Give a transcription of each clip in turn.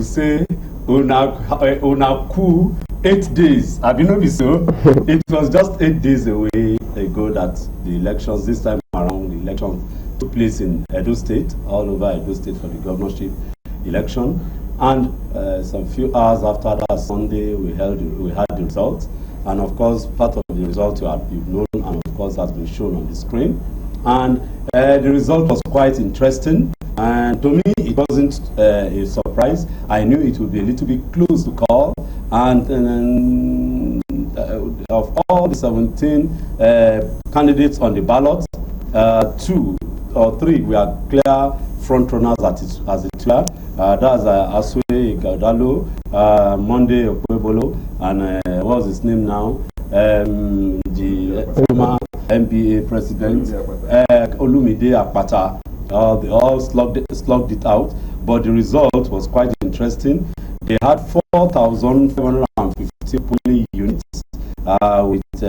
say una coup 8 days. Have you noticed so? It was just 8 days away ago that the elections, this time around, the elections took place in Edo State, all over Edo State for the governorship election. And some few hours after that Sunday, we had the results. And of course, part of the result you've known, and of course has been shown on the screen. And the result was quite interesting. And to me, it wasn't a surprise. I knew it would be a little bit close to call. And of all the 17 candidates on the ballot, 2 or 3 were clear front runners as it were. That's Aswe Ighodalo, Monday Okwebolo, and what's his name now? The former NBA president, Olumide Akpata. They all slugged it out, but the result was quite interesting. They had 4,550 polling units with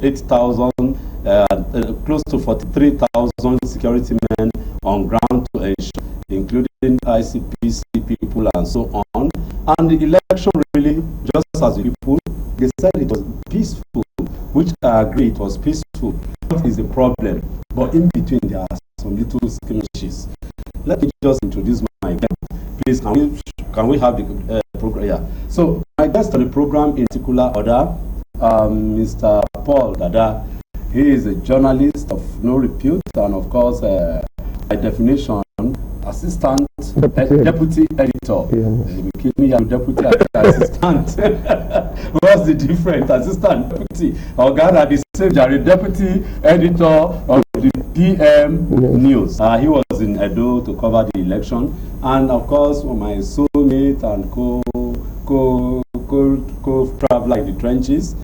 8,000, close to 43,000 security men on ground to ensure, including ICPC people and so on. And the election really, just as the people, they said it was peaceful, which I agree, it was peaceful. What is the problem? But in between there are some little skirmishes. Let me just introduce my guest. Please, can we have the program? Yeah. So my guest on the program in particular order, Mr. Paul Dada. He is a journalist of no repute, and of course, by definition, assistant deputy editor. Deputy assistant. What's the difference? Assistant deputy. Or Ghana, the same deputy editor of the PM News. He was in Edo to cover the election, and of course, my soulmate and co-traveler in the trenches,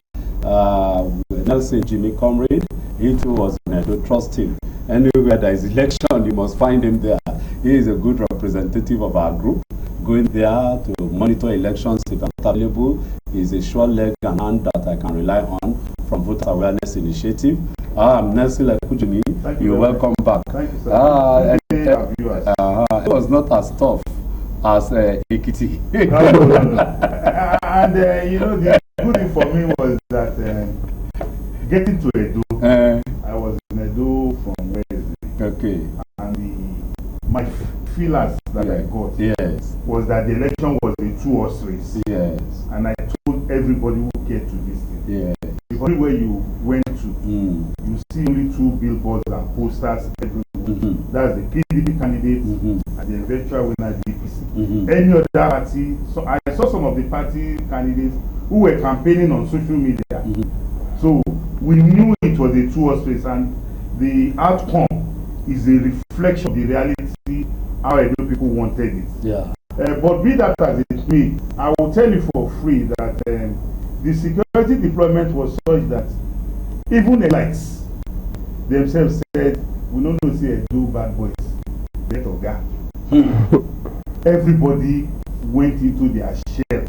Nelson Jimmy Comrade. He too was in Edo. Trust him. Anywhere there is election, you must find him there. He is a good representative of our group, going there to monitor elections if available. He is a sure leg and hand that I can rely on from Voter Awareness Initiative. I'm Nelson Lekujuni. You're welcome back. Thank you, sir. It was not as tough as Ekiti. No. And the good thing for me was that getting to Edo, I was in Edo from Wednesday. Okay. And my feelers that I got was that the election was a 2-horse race. Yes. And I told everybody who cared to listen. Yes. Everywhere you went to, you see only 2 billboards and posters everywhere. That's the PDP candidate and the eventual winner DPC. Any other party, so I saw some of the party candidates who were campaigning on social media. So we knew it was a 2-horse race, and the outcome is a reflection of the reality, how Edo people wanted it. Yeah. But be that as it may, I will tell you for free that the security deployment was such that even the lights themselves said, we don't know say Edo bad boys, let or gap. Everybody went into their shell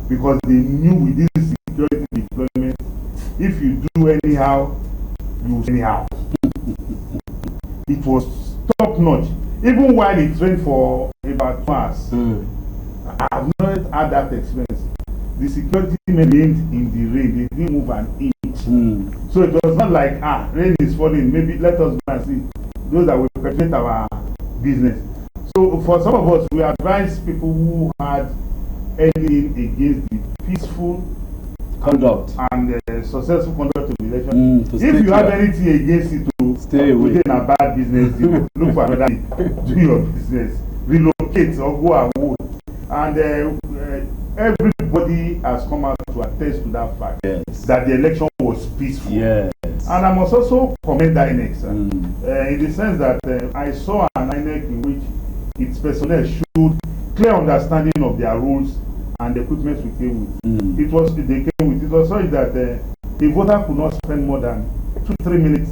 because they knew with this security deployment, if you do anyhow, you anyhow. It was top notch. Even while it rained for about 2 hours, I have not had that experience. The security men remained in the rain, they didn't move an inch. So it was not like, rain is falling, maybe let us go and see those that will perpetrate our business. So for some of us, we advise people who had anything against the peaceful conduct and successful conduct of the election. If you have anything against it, to stay away. Within a bad business, you look for another thing, do your business, relocate or go away. And everybody has come out to attest to that fact, that the election was peaceful. Yes. And I must also commend the INEC, in the sense that I saw an INEC in which its personnel showed clear understanding of their rules and the equipment we came with. It was such that a voter could not spend more than 2-3 minutes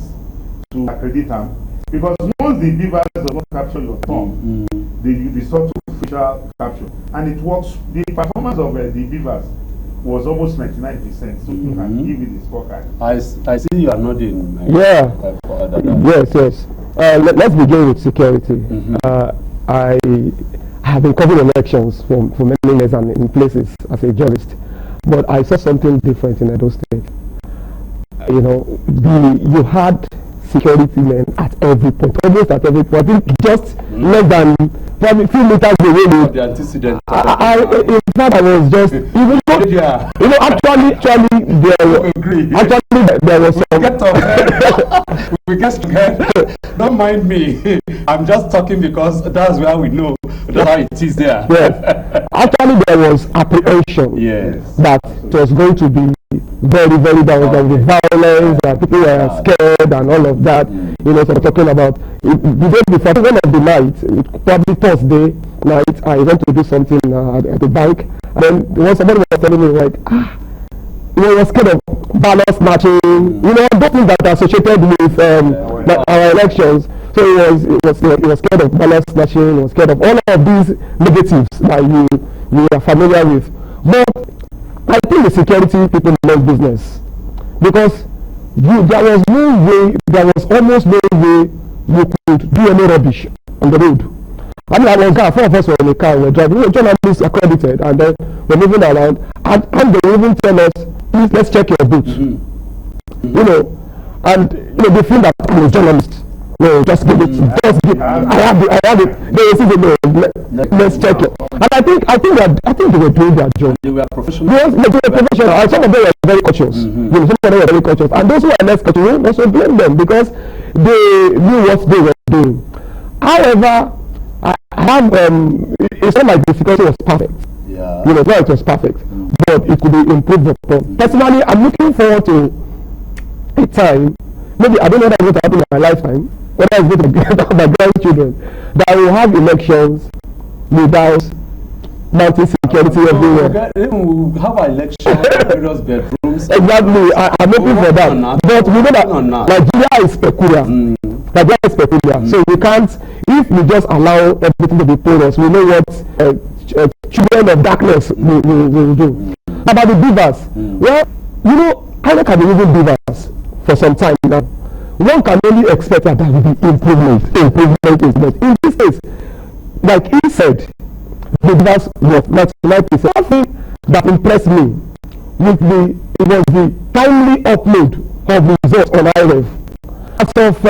to accredit them, because once the beavers does not capture your thumb, they resort to facial capture, and it works. The performance of the beavers was almost 99%, so you can give it the scorecard. I see you are nodding. Yes. Let's begin with security. I have been covering elections for many years and in places as a journalist, but I saw something different in Edo State. You know, you had security men at every point, almost at every point. I think just less than probably few meters away. The antecedent. In fact, I was just even though, Yeah. you know, actually there was some. We get to don't mind me. I'm just talking because that's where we know that's how it is there. Yes. Actually, there was apprehension. Yes. That it was going to be very, very there was the violence, that people were scared and all of that. You know, so we're talking about the day before, one of the night, probably Thursday night, I went to do something at the bank, and then somebody was telling me like, he was scared of ballot snatching, you know, those things that are associated with our elections. So he was scared of ballot snatching, he was scared of all of these negatives that you are familiar with. But I think the security people know business, because there was almost no way you could do any rubbish on the road. I mean, I was there, 4 of us were in the car, we were driving, we were journalists accredited, and then we're moving around, and they even tell us, please, let's check your boots. You know, and you know, they feel that I'm a journalist. No, just give it. I have it. They will say, no, let's check it. And I think they were doing their job. They were professional. Yes, they were professional. And some of them were very cautious. You know, some of them were very cautious. And those who are less cautious, we also blame them because they knew what they were doing. However, I have it's not like the security was perfect. Yeah. You know, well, it was perfect, but it could be improved upon. Personally, I'm looking forward to a time, maybe I don't know whether it's going to happen in my lifetime, whether it's going to be my grandchildren, that will have elections without mounting security everywhere. We'll have an election, various bedrooms. Exactly, I'm hoping for that. But we know that Nigeria is peculiar. Nigeria is peculiar. So we can't, if we just allow everything to be porous, we know what children of darkness will do. About the beavers, well, you know, I can be using beavers for some time now. One can only expect that there will be improvement. In this case, like he said, the beavers were 99%. Something that impressed me was the timely upload of the results on IREV. As of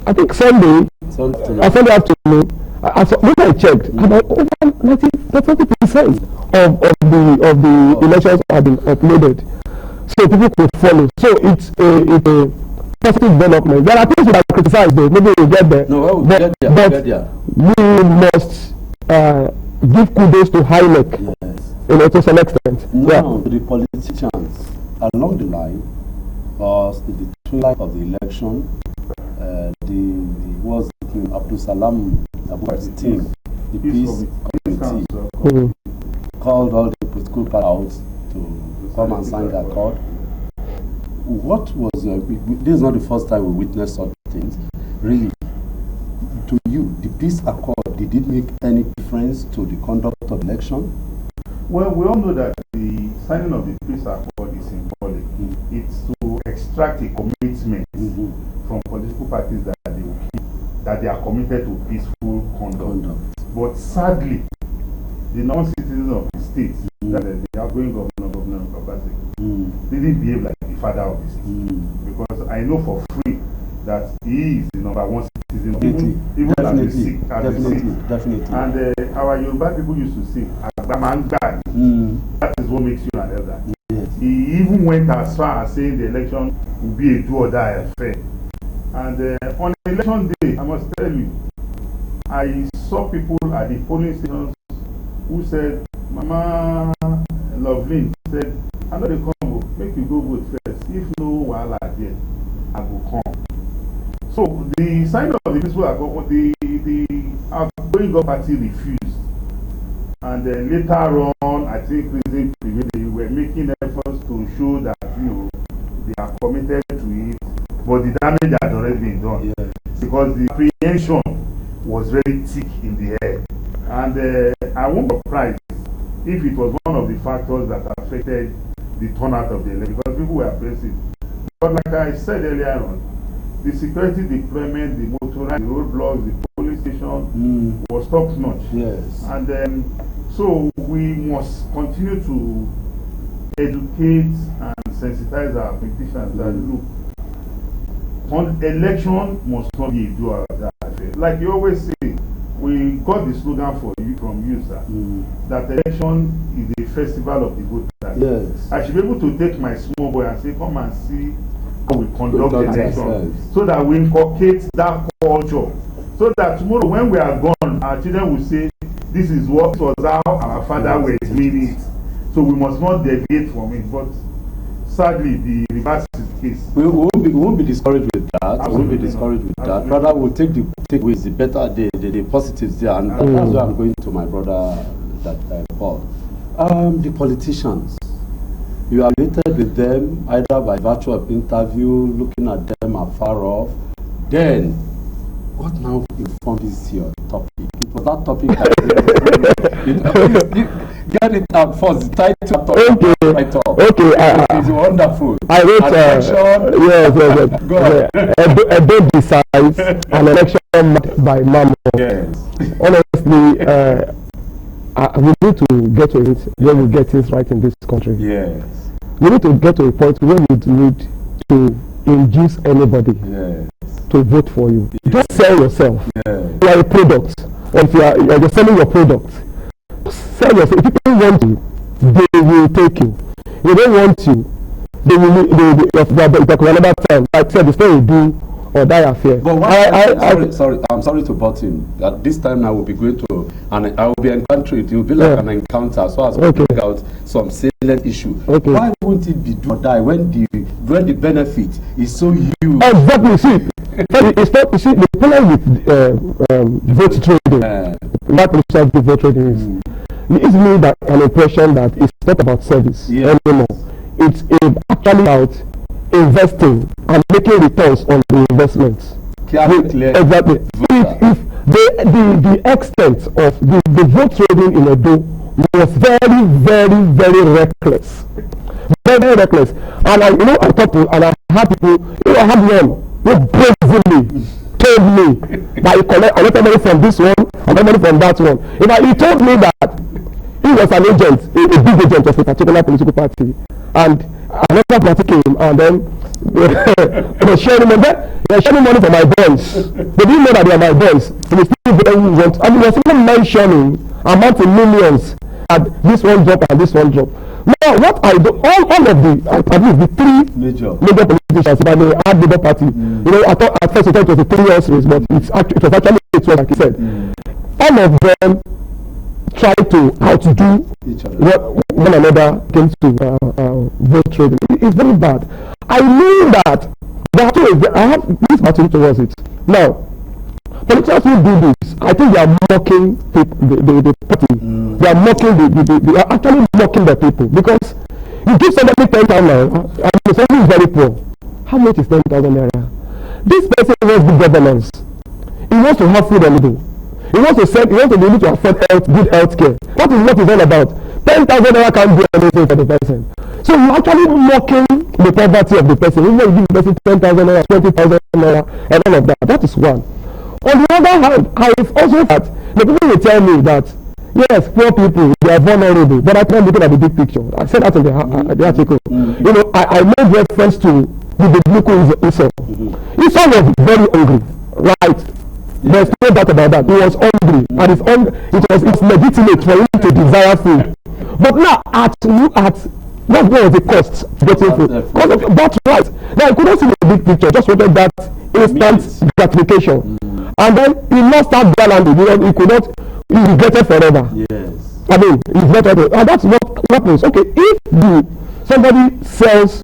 I think Sunday afternoon, when I checked, about over 90% of the elections have been uploaded, so people could follow. So it's a positive development. There are things that are criticized, though. Maybe we'll get there. No, we'll get there. We must give kudos to HINEC, you know, to some extent. No, the politicians along the line, the twilight of the election, was Abdul Salam Abu's team, the peace committee, called all the political parties to come and sign the accord. What was this is not the first time we witnessed such things. Really, to you, the peace accord, did it make any difference to the conduct of election? Well, we all know that the signing of the peace accord is symbolic. It's to extract a commitment from political parties that they will keep, that they are committed to peaceful conduct. But sadly, the non-citizens of the state, that the outgoing governor of Obasi, didn't behave like the father of the state. Because I know for free that he is the #1 citizen, even as the sick. Definitely. And our Yoruba people used to say, that is what makes you an elder. Yes. He even went as far as saying the election will be a do or die affair. And on election day, I must tell you, I saw people at the polling stations who said, Mama Loveline said, I know they come, make you go vote first. If no wahala there, I will come. So the sign of the peaceful accord, the outgoing party refused. And later on, I think reason they were making efforts to show that they are committed to it, but the damage had already been done. Yes. Because the apprehension was very thick in the air. And I won't be surprised if it was one of the factors that affected the turnout of the election, because people were apprehensive. But like I said earlier on, the security deployment, the motorized, the roadblocks, the police station was top notch. Yes. And so we must continue to educate and sensitize our politicians that look, election must not be a do or die affair. Like you always say, we got the slogan for you from you, sir, that election is a festival of the voters. Yes. I should be able to take my small boy and say, come and see how we conduct the election, so that we inculcate that culture, so that tomorrow when we are gone, our children will say, this was how our father were doing it. So we must not deviate from it. But sadly, the reverse is the case. We won't be discouraged with that. Absolutely. We won't be discouraged with that. Rather, we'll take with the better, the positives there. And that's why I'm going to my brother, Paul. The politicians, you are related with them either by virtue of interview, looking at them afar off. Then, what now informed this your topic? It was that topic that get it out first. The title it's wonderful. I wrote yes. Go ahead. Edo decides an election marked by Mamo. Yes. Honestly, we need to get to it when we get things right in this country. Yes. We need to get to a point where we need to induce anybody to vote for you. Just sell yourself. You are a product. Or if you are selling your product, sell yourself. If people want you, they will take you. If they don't want you, they will talk another time. Like I said, the story will do or die affair. But I'm sorry to butt in. At this time I will be going to, and I will be encountering it. It will be like an encounter, so as to bring out some salient issue. Why won't it be do or die when the benefit is so huge? Exactly. See, it's not. You see, the problem with vote trading, like the vote trading is, it gives me that an impression that it's not about service anymore. It's actually about investing and making returns on the investments. Exactly. If the extent of the vote trading in Edo was very, very, very reckless. Very, very reckless. And I talked to, and I had people, I had one who brazenly told me that he collected money from this one, and money from that one. He told me that he was an agent, a big agent of a particular political party, and another party came, and then they were sharing money for my boys. They didn't know that they are my boys. They still very want, and he was even mentioning amount in millions at this one drop and this one drop. Now, what I do, all of the three major politicians, if I may add Labour Party, I thought at first it was a 3 years race, but it was actually 8 years, like he said. All of them try to outdo one another came to vote trading. It's very bad. I knew that I have this battle towards it. Now, politicians who do this, I think they are mocking the party. They are mocking they are actually mocking the people, because you give somebody 10,000 naira and the person is very poor. How much is 10,000 naira? This person wants good governance. He wants to have food and live. He wants to be able to afford good health care. That is what it's all about. 10,000 naira can't do anything for the person. So you're actually mocking the poverty of the person. Even if you give the person 10,000 naira, 20,000 naira, and all of that. That is one. On the other hand, I've also heard the people will tell me that yes, poor people, they are vulnerable, but I can't look at the big picture. I said that in the article. I made reference to the biblical Esau. Esau was very hungry, right? There's no doubt about that. He was hungry, and it's legitimate for him to desire food. But now, what was the cost getting food? That's right. Now, I couldn't see the big picture, just wanted that instant gratification. And then he lost that balance. He could not, he regretted forever. Yes. I mean, he's not able, and that's what happens. Okay, if somebody sells,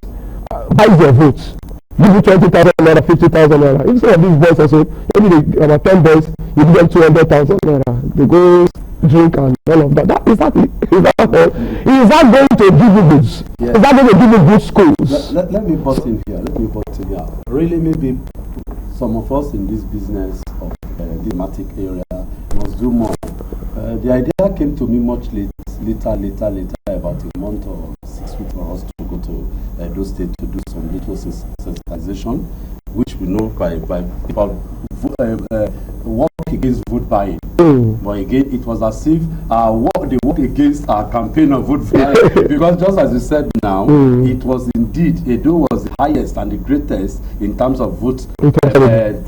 buys your votes, give you 20,000 naira, 50,000 naira. If some of these boys also, maybe about 10 boys, you give them 200,000 naira. They go drink and all of that. Is that going to give you goods? Yes. Is that going to give you good schools? Let me butt in here. Really, maybe some of us in this business of this thematic area must do more. The idea came to me much later, about a month or 6 weeks for us to go to Edo State to do some little sensitization, which we know by people work against vote buying. But again, it was as if they worked against our campaign of vote buying. Because just as you said now, it was indeed, Edo was the highest and the greatest in terms of vote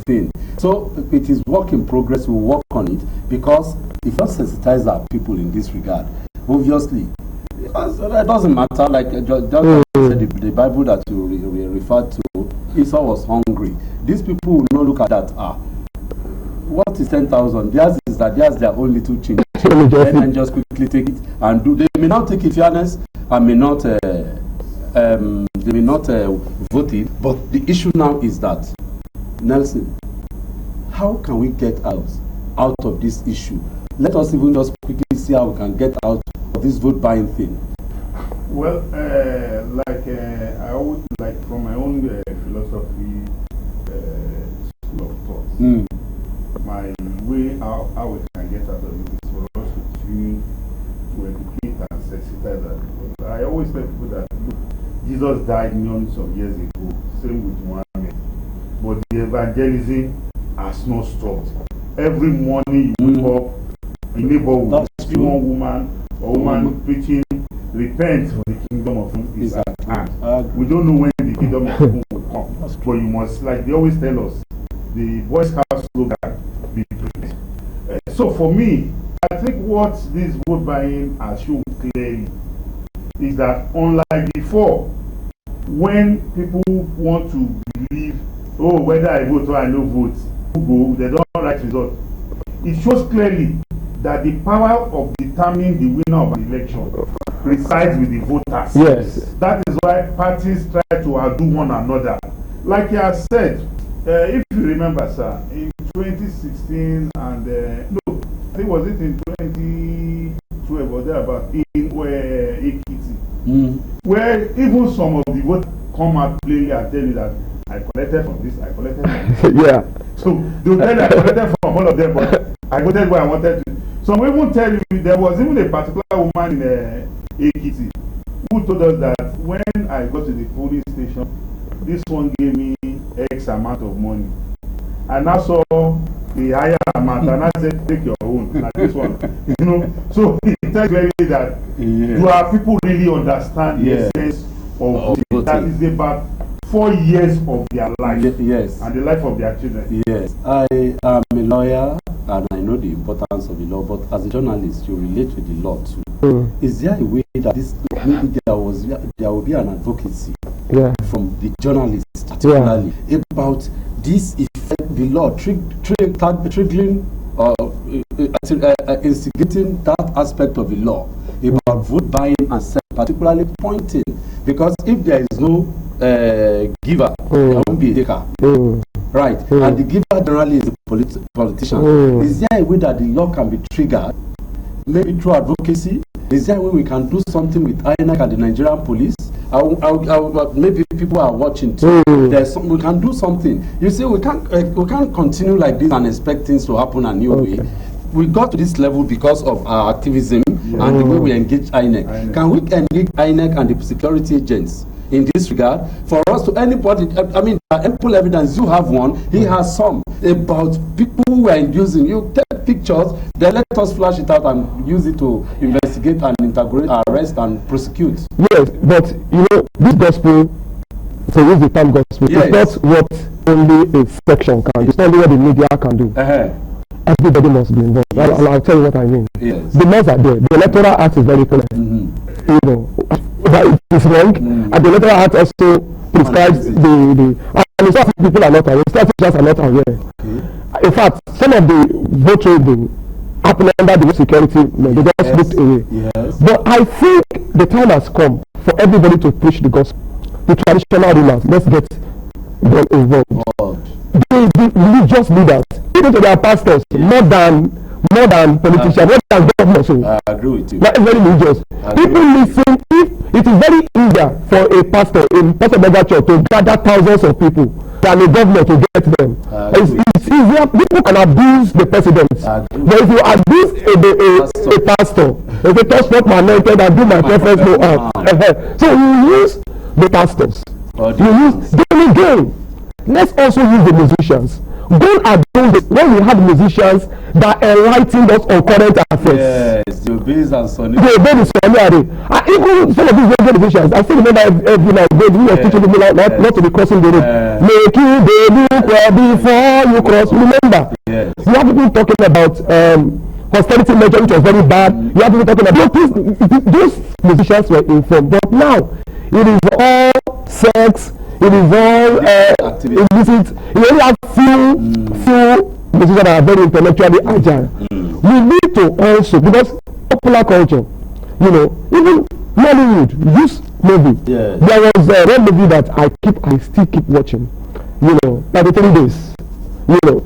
thing. So it is work in progress. We'll work on it, because if we sensitize our people in this regard, obviously, it doesn't matter. Like just said, the Bible that you referred to, Esau was hungry. These people will not look at that. What is 10,000? Theirs is that theirs their own little change. And just quickly take it and do. They may not take it fairness and may not they may not vote it. But the issue now is that, Nelson, how can we get out of this issue? Let us even just quickly see how we can get out of this vote buying thing. Well, I would like, from my own philosophy, school of thought. My way how we can get out of it is for us to continue to educate and sensitize that. I always tell people that, look, Jesus died millions of years ago, same with Muhammad, but the evangelism has not stopped. Every morning you wake up, a neighborhood, see one woman or woman preaching, repent for the kingdom of heaven is at hand. We don't know when the kingdom of heaven will come, but you must, like they always tell us, the Boy Scout slogan, be prepared. So for me, I think what this vote buying has shown clearly is that, unlike before, when people want to believe, oh, whether I vote or I no vote, who go, they don't write result. It shows clearly that the power of determining the winner of an election resides with the voters. Yes. That is why parties try to outdo one another. Like you have said, if you remember, sir, in 2016 and no, I think was it in 2012 or thereabout, in Ekiti, where even some of the voters come out plainly and tell you that I collected from this, I collected from this. Yeah. So they will tell you I collected from all of them, but I voted where I wanted to. Some will even tell you there was even a particular woman in Ekiti who told us that when I got to the police station, this one gave me X amount of money. And I saw the higher amount, and I said, take your own. Like this one, you know. So it tells clearly that you are people really understand the essence of voting. That is about 4 years of their life, and the life of their children. Yes, I am a lawyer and I know the importance of the law, but as a journalist, you relate with the law too. Is there a way that this, maybe there will be an advocacy from the journalists, particularly about this effect, the law triggering instigating that aspect of the law about vote buying and particularly pointing, because if there is no giver, there won't be a taker. Right, and the giver generally is a politician. Is there a way that the law can be triggered, maybe through advocacy? Is there a way we can do something with INEC and the Nigerian police? Maybe people are watching too. We can do something. You see, we can't continue like this and expect things to happen a new way. We got to this level because of our activism and the way we engage INEC. Can we engage INEC and the security agents in this regard for us to anybody? I mean, ample evidence. You have one, he has some, about people who are inducing. You take pictures, then let us flash it out and use it to investigate and integrate, arrest and prosecute. Yes, but you know, this gospel, to use the term gospel, it's not what only a section can do. It's not only what the media can do. Everybody must be involved. Yes. I'll tell you what I mean. Yes. The laws are there. The Electoral Act is very clear. You know, that is wrong. And the Electoral Act also prescribes and it's not people are not aware. Statistics are not aware. In fact, some of the vote trading happen under the security law. They just looked away. But I think the time has come for everybody to preach the gospel. The traditional rulers, let's get them involved. The religious leaders, even to their pastors, more than politicians, more than governors. I agree with you. Not very religious. People listen. If it is very easier for a pastor in Pastor Mega Church to gather thousands of people than a governor to get them. It's easier. People can abuse the president. But if you abuse a pastor, if they touch not my anointed and do my preference no harm. So you use the pastors. You use them again. Let's also use the musicians. Go and adorn when we had musicians that enlightened us on current affairs. Yes, the Obeys and Sonny. The Obeys and Sonny Ade. Even some of these radio musicians, I still remember every now and then we were teaching people not to be crossing the road. Make you look well before you cross. Remember? Yes. You have people talking about austerity measure, which was very bad. You have people talking about those musicians were informed, but now it is all sex. It is all illicit. You only have few musicians that are very intellectually agile. We need to also, because popular culture, you know, even Hollywood, this movie, there was one movie that I still keep watching, you know, 33 days, you know,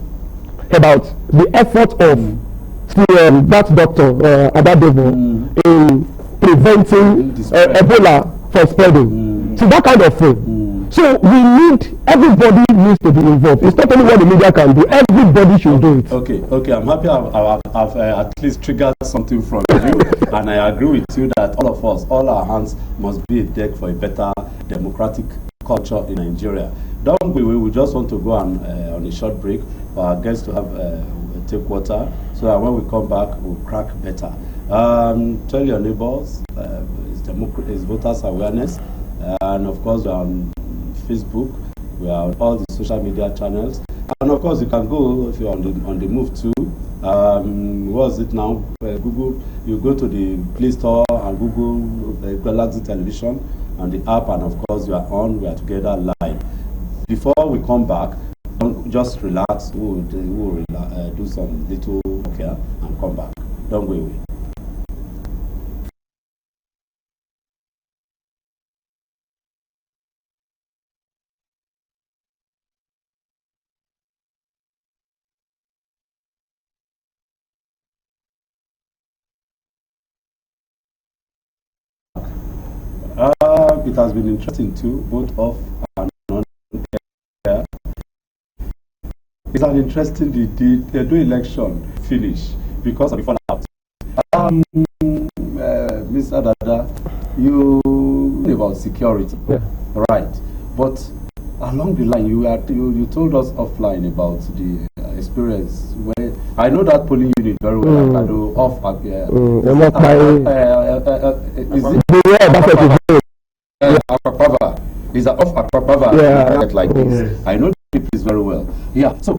about the effort of that doctor, Adadevo, in preventing Ebola from spreading. So that kind of thing. So we need, everybody needs to be involved. It's not only what the media can do, everybody should do it. Okay, I'm happy I've at least triggered something from you, and I agree with you that all of us, all our hands must be a deck for a better democratic culture in Nigeria. Don't we just want to go on a short break for our guests to have take water, so that when we come back, we'll crack better. Tell your neighbors, it's voters awareness, and of course we're on Facebook, we are on all the social media channels, and of course you can go, if you're on the move too, what's it now, Google, you go to the Play Store and Google Galaxy Television and the app, and of course we are together live. Before we come back, just relax, we'll do some little care and come back. Don't go away. It has been interesting too, both off and on air. It's an interesting they do election finish because of the fallout. Mr. Dada, you know about security, right? But along the line, you told us offline about the experience where I know that polling unit very well. I do off Akpakpava. Is that off Akpakpava? Like this. I know the place very well. Yeah. So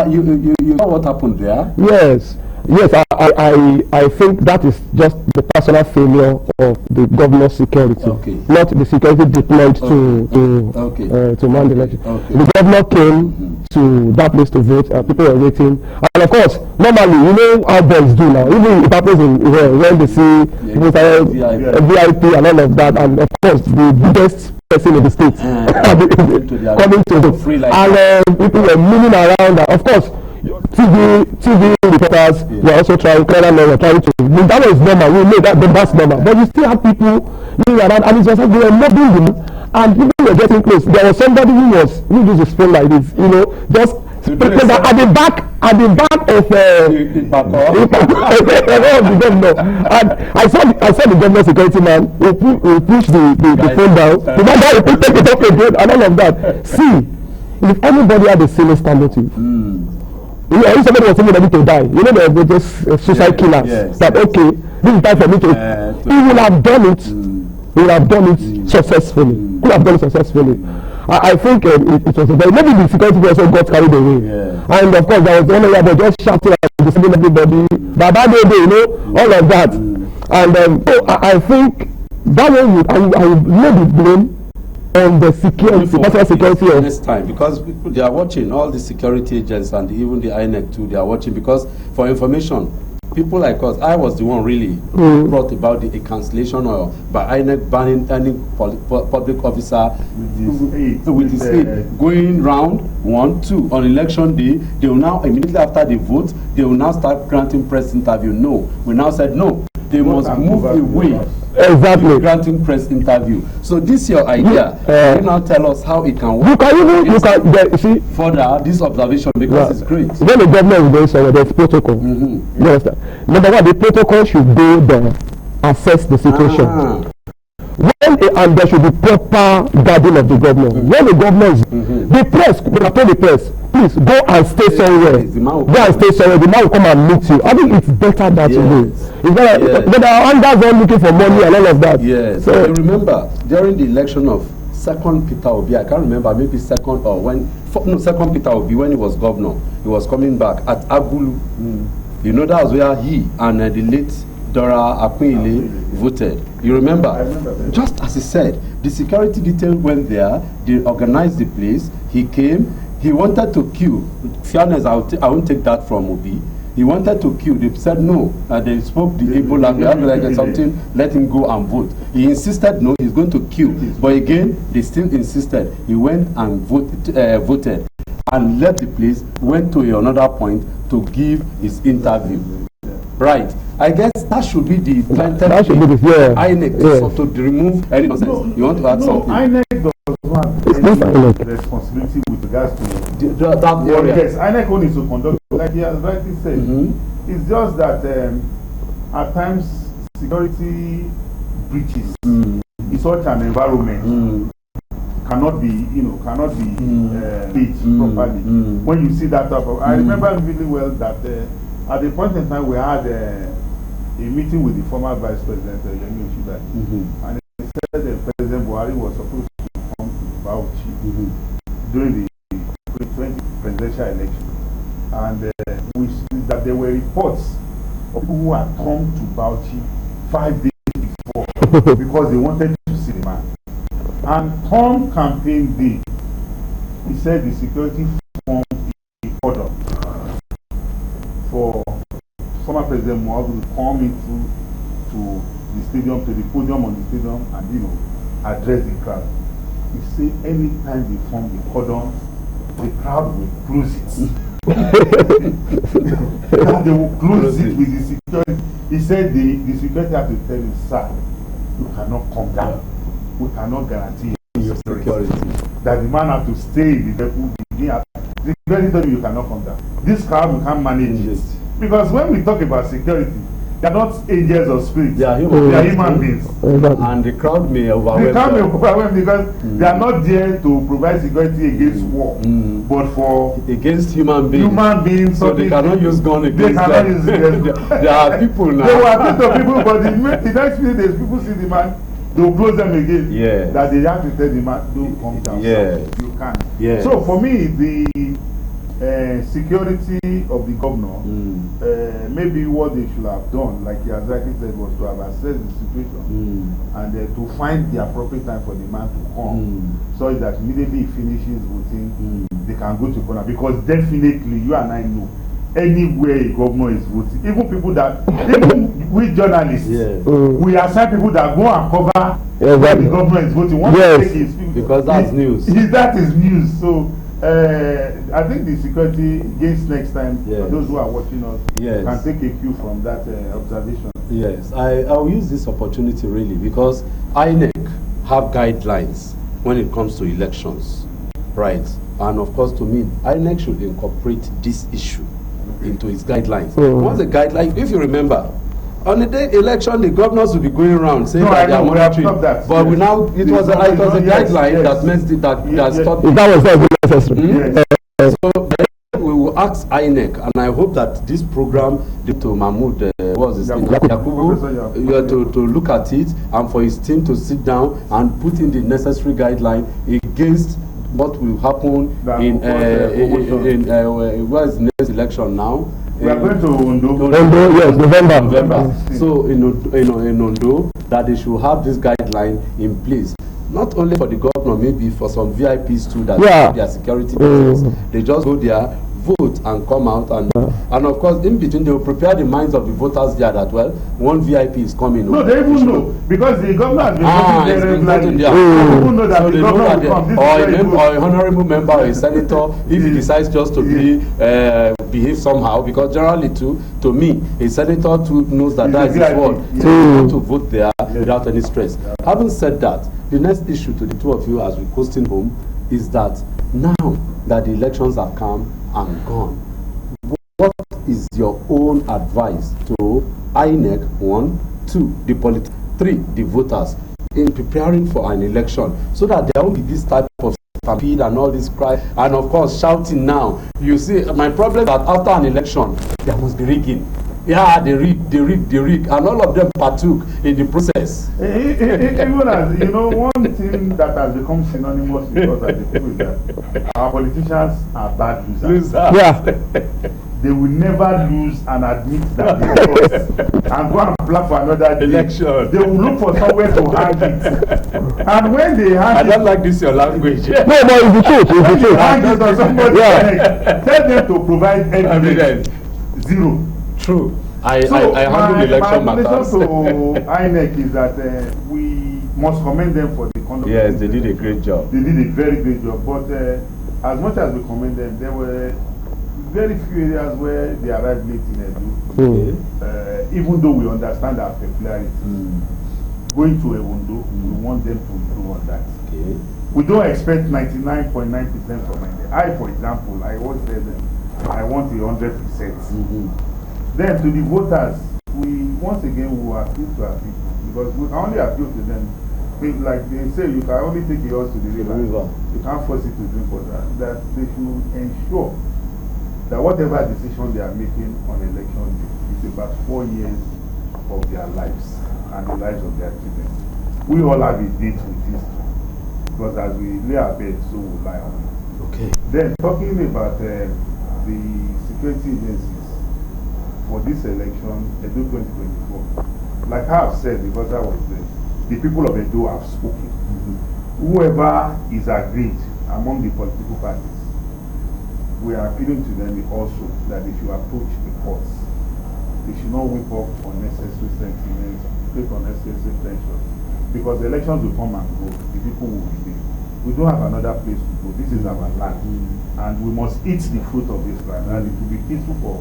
you know what happened there? Yes, I think that is just the personal failure of the governor's security, not the security deployed to man the election. The governor came to that place to vote, people were waiting, and of course, normally, you know how boys do now, even it happens when they see VIP and all of that, and of course, the biggest person in the state coming to vote, and people were moving around, of course, TV reporters were also trying to, that was normal, we know that's normal, but you still have people moving around, and it was like they were mobbing them, and people were getting close. There was somebody who used his phone like this, you know, just at the back of the governor. And I saw the governor security man who pushed the phone down. The man that will take it up again and all of that. See, if anybody had a serious motive, if somebody was ready to die, you know, they're just suicide killers. That okay, this is time for me to. He will have done it. He will have done it successfully. He will have done it successfully. I think it was maybe the security also got carried away. And of course, there was one area just shouting and disturbing everybody. Baba baby, you know, all of that. And so I think that way I would lay the blame on the security, personal security of next time, because they are watching, all the security agents and even the INEC too, they are watching, because for information, people like us, I was the one really brought about the cancellation or by INEC banning any public officer with his aid going round 1, 2 on election day. They will now immediately after the vote, they will now start granting press interview. No, we now said no, they must move away. Exactly. Granting press interview. So this is your idea. You now tell us how it can work. You can see further this observation, because it's great. When the government is doing something, there's protocol. You understand? Number one, the protocol should go there, assess the situation. and there should be proper guarding of the governor. When the governor is, the press, when I tell the press, please go and stay somewhere. Go and stay somewhere. The man will come and meet you. I think it's better that way. It's better. But there are others all looking for money and all of that. Yes. So you remember during the election of second Peter Obi, I can't remember, maybe second or second Peter Obi, when he was governor, he was coming back at Agulu. You know, that was where he and the late Dora Akunyili voted. You remember? I remember that. Just as he said, the security detail went there, they organized the place, he came, he wanted to queue. Fairness, I won't take that from Obi. He wanted to queue. They said no. They spoke the Igbo language, like something, let him go and vote. He insisted no, he's going to queue. But again, they still insisted. He went and voted and left the place, went to another point to give his interview. Right. I guess that should be the planted INEC to remove any nonsense. You want to add something? INEC does not have any responsibility with regards to that area. Yes, INEC only is to conduct, like he has rightly said. It's just that at times security breaches in such an environment cannot be, staged properly. When you see that type of, I remember really well that at the point in time we had a meeting with the former Vice President Yemi Osinbajo, and he said that President Buhari was supposed to come to Bauchi during the 2020 presidential election, and we see that there were reports of people who had come to Bauchi 5 days before because they wanted to see the man. And come campaign day, he said the security formed a cordon for former President Muhammadu to come into the stadium, to the podium on the stadium, and address the crowd. He said anytime they form the cordon, the crowd will close it. They will close it with the security. He said the security had to tell him, sir, you cannot come down. We cannot guarantee your security. That the man has to stay in the depot. The security told you cannot come down. This crowd, we can't manage it. Because when we talk about security, they are not angels or spirits. They are human beings. And the crowd may overwhelm. The crowd may overwhelm because they are not there to provide security against war, but for against human beings. So they cannot use gun against them. There are people now. There were people, but the next few days, people see the man. They will close them again. Yeah. That they have to tell the man, don't come down. Yeah. So you can. Yeah. So for me, the security of the governor, maybe what they should have done, like he has rightly said, was to have assessed the situation and to find the appropriate time for the man to come, so that immediately he finishes voting, they can go to corner. Because definitely, you and I know, anywhere a governor is voting, even people that, even we journalists, we assign people that go and cover where the governor is voting. Once they take his people, because that's news. That is news. So I think the security against next time, for those who are watching us, can take a cue from that observation. Yes, I'll use this opportunity really because INEC have guidelines when it comes to elections, right? And of course, to me, INEC should incorporate this issue into its guidelines. Once the guideline, if you remember, on the day election, the governors will be going around saying that they are monitoring. But we now, it was a guideline that meant that stopped. That was not necessary. So we will ask INEC, and I hope that this program, to Mahmoud, what was his name? Yakubu, to look at it, and for his team to sit down and put in the necessary guideline against what will happen in where is the next election now? We are going to Ondo. Yes, November. So in Ondo, that they should have this guideline in place. Not only for the governor, maybe for some VIPs too, that their security business. They just go there, vote and come out, and of course in between they will prepare the minds of the voters there that one VIP is coming. No, they even know because the governor has been voting there. They even know that so the governor will come. Or a honorable member or a senator, if he decides just to behave somehow, because generally to me a senator too knows that is his word, so to vote there without any stress. Having said that, the next issue to the two of you as we coasting home is that now that the elections are come and gone, what is your own advice to INEC, 1, 2, the 3, the voters? in preparing for an election, so that there won't be this type of stampede and all this cry, and of course shouting now. You see, my problem is that after an election, there must be rigging. Yeah, they rig, and all of them partook in the process. Even as, you know, one thing that has become synonymous with us as the people is that our politicians are bad losers. Yeah. They will never lose and admit that they lost and go and apply for another election. They will look for somewhere to hang it. And when they hang I don't like this your language. No, but it's the truth. It's the truth. hang it on somebody's neck, tell them to provide evidence. Zero. True. I handle election matters. My addition to INEC is that we must commend them for the conduct. Yes, they did a great job. They did a very great job. But as much as we commend them, there were very few areas where they arrived late in Edo. Even though we understand our peculiarity, going to Ewondo, we want them to improve on that. We don't expect 99.9% from Nigeria. I, for example, I always say them, I want 100%. Then to the voters, we once again will appeal to our people, because we can only appeal to them. Like they say, you can only take a horse to the river. You can't force it to drink water. That they should ensure that whatever decision they are making on election day is about 4 years of their lives and the lives of their children. We all have a date with history, because as we lay our bed, so we lie on it. Okay. Then talking about the security agencies for this election, Edo 2024, like I have said, because I was there, the people of Edo have spoken. Whoever is agreed among the political parties, we are appealing to them also that if you approach the courts, they should not whip up unnecessary sentiments, take unnecessary tension, because the elections will come and go, the people will be there. We don't have another place to go. This is our land, and we must eat the fruit of this land, and it will be peaceful for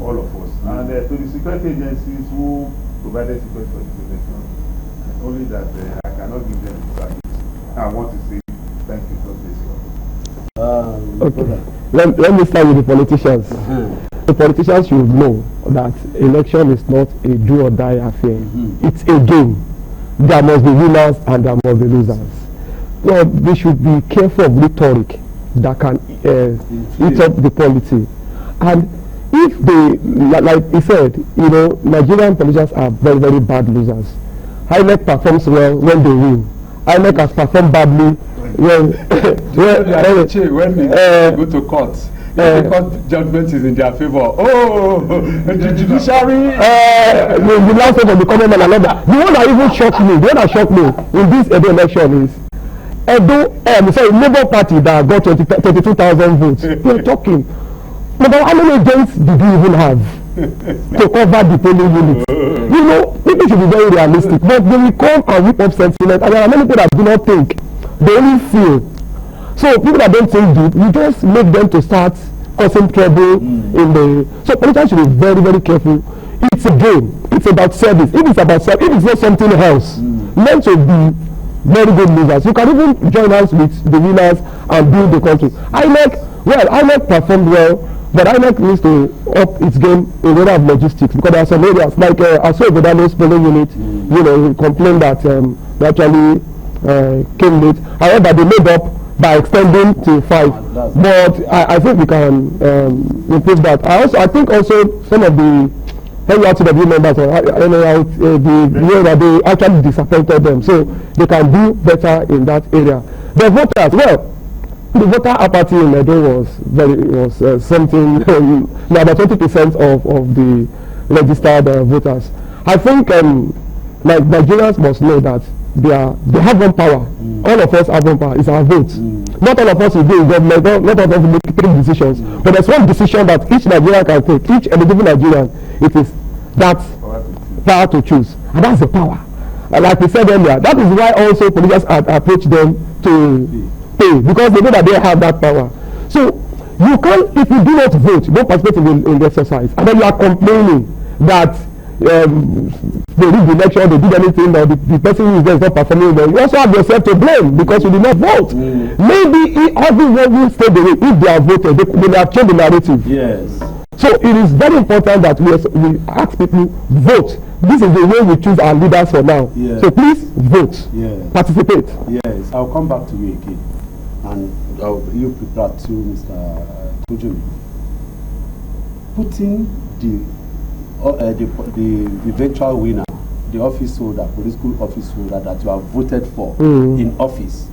all of us. And to the security agencies who provided security for this election, only that I cannot give them the service. I want to say thank you for this. Okay. Let me start with the politicians. The politicians should know that election is not a do or die affair. It's a game. There must be winners and there must be losers. No, they should be careful of rhetoric that can eat up the polity. And if they, like he said, you know, Nigerian politicians are very, very bad losers. INEC performs well when they win. INEC has performed badly when they go to court. The court judgment is in their favor. Oh, the judiciary. The last one of the common man, another. The one that even shocked me, in this Edo election is Labour Party that got 22,000 votes. We're talking. But how many agents did you even have to cover the polling unit? You know, people should be very realistic. But they will come and whip up sentiment. And there are many people that do not think. They only feel. So people that don't think deep, you just make them to start causing trouble in the. So politicians should be very, very careful. It's a game. It's about service. If it's about service, if it's not something else, learn to be very good losers. You can even join us with the winners and build the country. INEC performed well, but INEC needs to up its game in area of logistics, because there are some areas like I saw Vedano's polling unit, you know, he complained that they actually came late. However, they made up by extending to 5. But I think we can improve that. I think also some of the NURTW members, the way that they actually disappointed them, so they can do better in that area. The voters, well, the voter apathy in Edo was something about 20% of the registered voters. I think like Nigerians must know that they have one power. All of us have one power. It's our vote. Not all of us will be in government. Not all of us will make 3 decisions. But there's one decision that each Nigerian can take. Each eligible Nigerian, it is that power to choose, and that's the power. Like we said earlier, that is why also politicians approach them to pay, because they know that they have that power. So you can't, if you do not vote, you don't participate in the exercise, and then you are complaining that they did the election, they did anything, or the person who is there is not performing well. You also have yourself to blame because you did not vote. Maybe everyone will stay the way. If they have voted, they have changed the narrative. Yes. So it is very important that we ask people vote. this is the way we choose our leaders for now. Yeah. So please vote. Yeah. Participate. Yes, I'll come back to you again. And you prepare to Mr. Kujumi. Putting the eventual winner, the office holder, political office holder that you have voted for in office,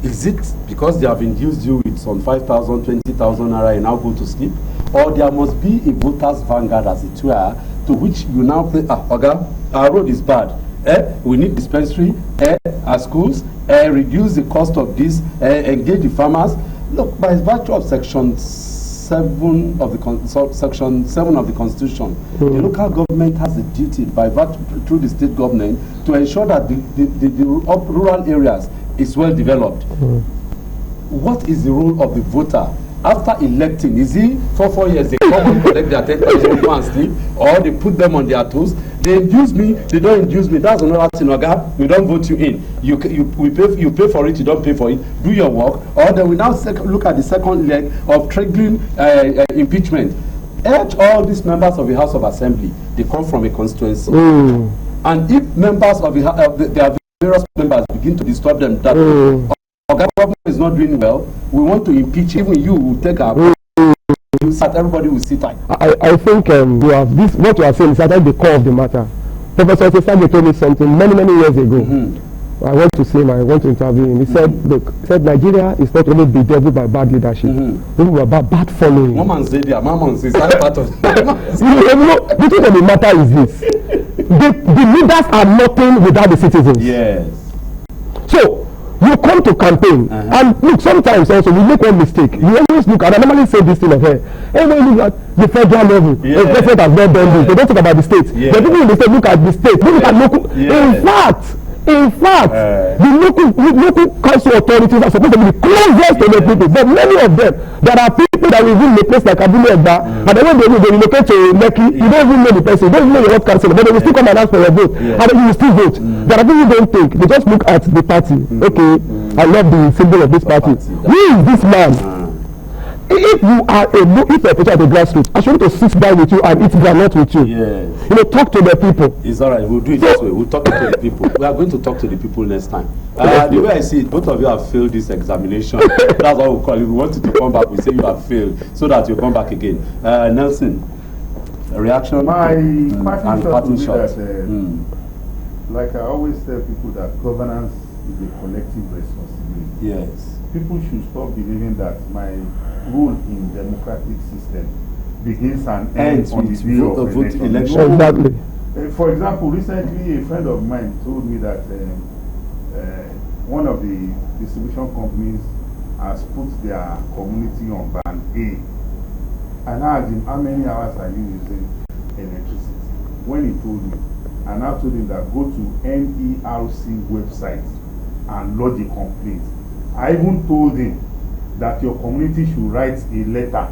is it because they have induced you with some 5,000, 20,000 naira and now go to sleep? Or there must be a voters' vanguard, as it were, to which you now play, Oga, our road is bad. We need dispensary, our schools, reduce the cost of this, engage the farmers. Look, by virtue of Section 7 of the Constitution, the local government has a duty by virtue through the state government to ensure that the rural areas is well developed. What is the role of the voter after electing? Is he 4 years they come and collect their 10,000 go and sleep, or they put them on their toes? They induce me, they don't induce me. That's another thing. Oga, we don't vote you in. You pay for it, you don't pay for it. Do your work. Or then we now look at the second leg of triggering impeachment. Urge all these members of the House of Assembly, they come from a constituency. And if members of their various members begin to disturb them that Oga, government is not doing well, we want to impeach, even you will take our everybody will sit tight. I think you have this. What you are saying is at the core of the matter. Professor Sesage told me something many years ago. I want to interview him. He said, look, Nigeria is not only bedeviled by bad leadership, even about bad following. Mama said that. Mama says that part of the truth of the matter is this: the leaders are nothing without the citizens. Yes. So you come to campaign and look, sometimes also we make one mistake. You always look, and I normally say this thing of hey, when you look at the federal level, the president has not done this. They don't talk about the state. The people in the state look at the state, look at local. In fact, the local council authorities are supposed to be the closest to the people, but many of them, there are people that will live in a place like Abule Egba, and then when they relocate to Lekki, you don't even know the person, you don't even know your what council, but they will still come and ask for your vote, and then you will still vote. There are people who don't think, they just look at the party. Okay, I love the symbol of this party. Who is this man? If you are if a person at the grassroots, I should to sit down with you and eat granite with you. Yes. You know, talk to the people. It's all right. We'll do it this way. We'll talk to the people. We are going to talk to the people next time. The way I see it, both of you have failed this examination. That's what we call it. We want you to come back. We say you have failed, so that you come back again. Nelson, a reaction. My parting shot. Like I always tell people that governance is a collective responsibility. Yes. People should stop believing that my role in democratic system begins and ends on the day of election. Exactly. For example, recently a friend of mine told me that one of the distribution companies has put their community on band A. And I asked him, how many hours are you using electricity? When he told me, and I told him that go to NERC website and lodge a complaint. I even told him that your community should write a letter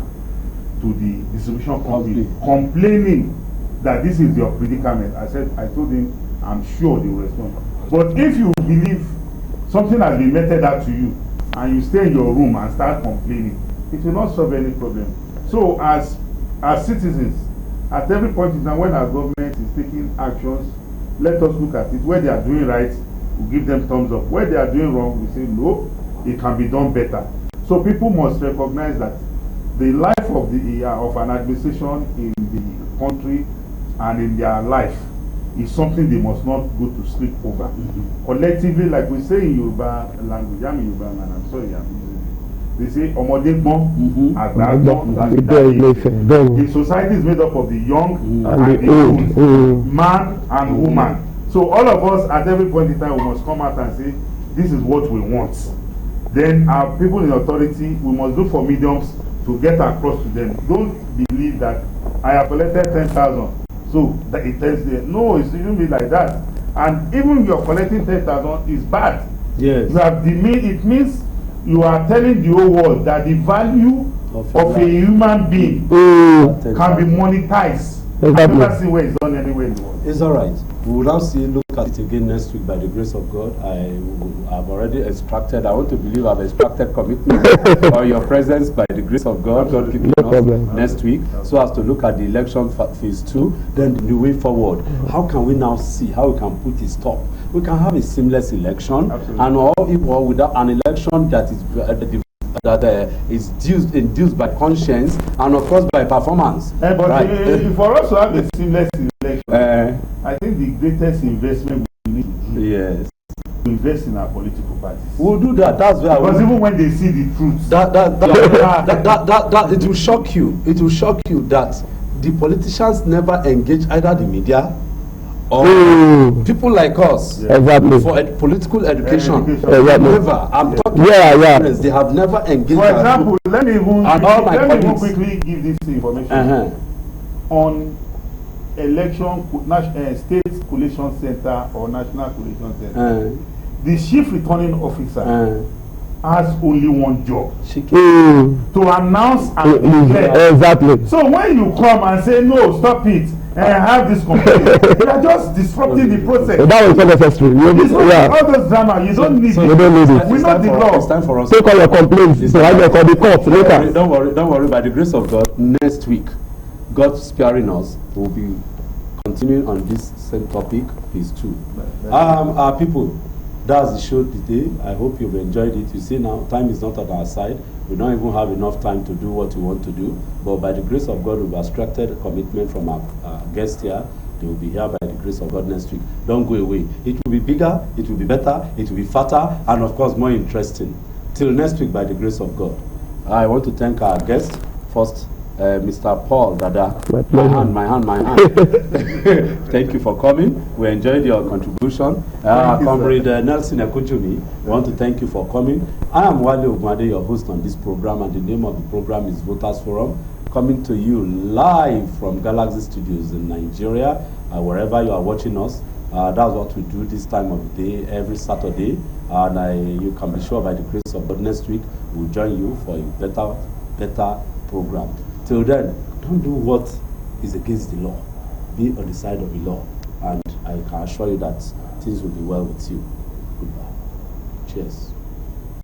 to the distribution company complaining that this is your predicament. I told him, I'm sure they will respond. But if you believe something has been meted out to you and you stay in your room and start complaining, it will not solve any problem. So as citizens, at every point in time when our government is taking actions, let us look at it. Where they are doing right, we give them thumbs up. Where they are doing wrong, we say no, it can be done better. So people must recognize that the life of an administration in the country and in their life is something they must not go to sleep over. Collectively, like we say in Yoruba language, I'm a Yoruba man, I'm sorry, I'm using it. They say, Omodekbon, Agbagbon. The society is made up of the young and the old, man and woman. So all of us at every point in time we must come out and say, this is what we want. Then our people in authority, we must look for mediums to get across to them. Don't believe that I have collected 10,000, so that it tells them. No, it shouldn't be like that. And even if you're collecting 10,000, is bad. Yes. You have it means you are telling the whole world that the value of a human being can be monetized. I've never seen where it's done anywhere in the world. It's all right. We will now look at it it again next week by the grace of God. I've already extracted, I want to believe I've extracted commitment for your presence by the grace of God. God keeping us next week, so as to look at the election phase 2, then the way forward. How can we now see how we can put a stop? We can have a seamless election, and all without an election that is induced by conscience and of course by performance. But for us to have a seamless election, I think the greatest investment we need to do to invest in our political parties. We'll do that. That's where because even when they see the truth, that it will shock you. It will shock you that the politicians never engage either the media or people like us for political education. Never. I'm talking about they have never engaged. For example, let me quickly give this information on election state collation center or national collation center. The chief returning officer has only one job: to announce and declare. So when you come and say no, stop it, and have this complaint, you are just disrupting the process. That was not necessary. All those drama, you don't need it. You don't need it. We know the law. It's time for us. Take all your complaints. So I may call the court later. Don't worry. By the grace of God, next week, God sparing us, will be continuing on this same topic, phase 2. Our people, that's the show today. I hope you've enjoyed it. You see now, time is not on our side. We don't even have enough time to do what we want to do. But by the grace of God, we've extracted a commitment from our guests here. They will be here by the grace of God next week. Don't go away. It will be bigger, it will be better, it will be fatter, and of course more interesting. Till next week by the grace of God. I want to thank our guests. First, Mr. Paul Dada. My hand. Thank you for coming. We enjoyed your contribution. Comrade Nelson Ekuchumi, we want to thank you for coming. I am Wale Ogwade, your host on this program, and the name of the program is Voters Forum, coming to you live from Galaxy Studios in Nigeria, wherever you are watching us. That's what we do this time of the day, every Saturday, and you can be sure by the grace of God next week we'll join you for a better program. Till then, don't do what is against the law. Be on the side of the law, and I can assure you that things will be well with you. Goodbye. Cheers.